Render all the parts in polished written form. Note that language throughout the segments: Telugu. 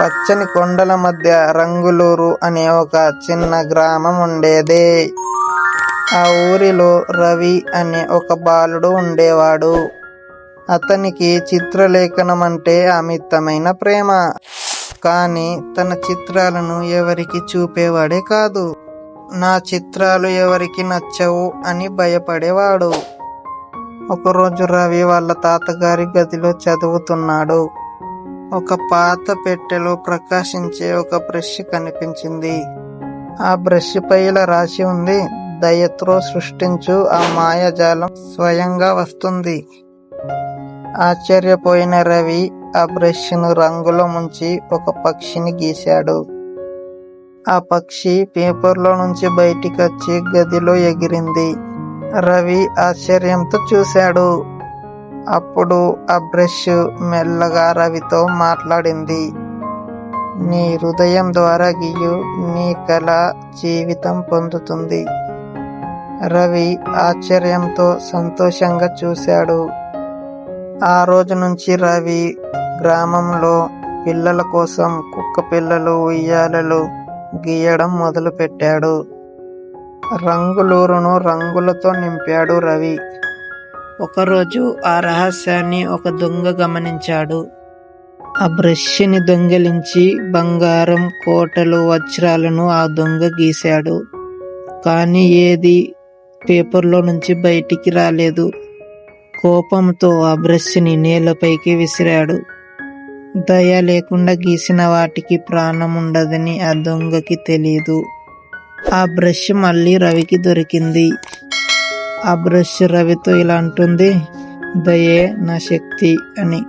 పచ్చని కొండల మధ్య రంగులూరు అనే ఒక చిన్న గ్రామం ఉండేది. ఆ ఊరిలో రవి అనే ఒక బాలుడు ఉండేవాడు. అతనికి చిత్రలేఖనం అంటే అమితమైన ప్రేమ. కానీ తన చిత్రాలను ఎవరికి చూపేవాడే కాదు. నా చిత్రాలు ఎవరికి నచ్చవు అని భయపడేవాడు. ఒకరోజు రవి వాళ్ళ తాతగారి గదిలో చదువుతున్నాడు. ఒక పాత పెట్టెలో ప్రకాశించే ఒక బ్రష్ కనిపించింది. ఆ బ్రష్ పై ఇలా రాసి ఉంది, దయతో సృష్టించు, ఆ మాయాజాలం స్వయంగా వస్తుంది. ఆశ్చర్యపోయిన రవి ఆ బ్రష్ ను రంగులో ముంచి ఒక పక్షిని గీశాడు. ఆ పక్షి పేపర్లో నుంచి బయటికి వచ్చి గదిలో ఎగిరింది. రవి ఆశ్చర్యంతో చూశాడు. అప్పుడు ఆ బ్రష్ మెల్లగా రవితో మాట్లాడింది. నీ హృదయం ద్వారా గీయు, నీ కళ జీవితం పొందుతుంది. రవి ఆశ్చర్యంతో సంతోషంగా చూశాడు. ఆ రోజు నుంచి రవి గ్రామంలో పిల్లల కోసం కుక్క పిల్లలు, ఉయ్యాలలు గీయడం మొదలు పెట్టాడు. రంగులూరును రంగులతో నింపాడు రవి. ఒకరోజు ఆ రహస్యాన్ని ఒక దొంగ గమనించాడు. ఆ బ్రష్ని దొంగిలించి బంగారం, కోటలు, వజ్రాలను ఆ దొంగ గీశాడు. కానీ ఏది పేపర్లో నుంచి బయటికి రాలేదు. కోపంతో ఆ బ్రష్ని నేలపైకి విసిరాడు. దయ లేకుండా గీసిన వాటికి ప్రాణం ఉండదని ఆ దొంగకి తెలీదు. ఆ బ్రష్ మళ్ళీ రవికి దొరికింది. ఆ బ్రష్ రవితో ఇలా అంటుంది, దయే నా శక్తి అని.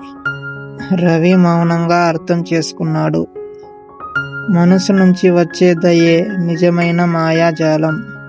రవి మౌనంగా అర్థం చేసుకున్నాడు. మనసు నుంచి వచ్చే దయే నిజమైన మాయాజాలం.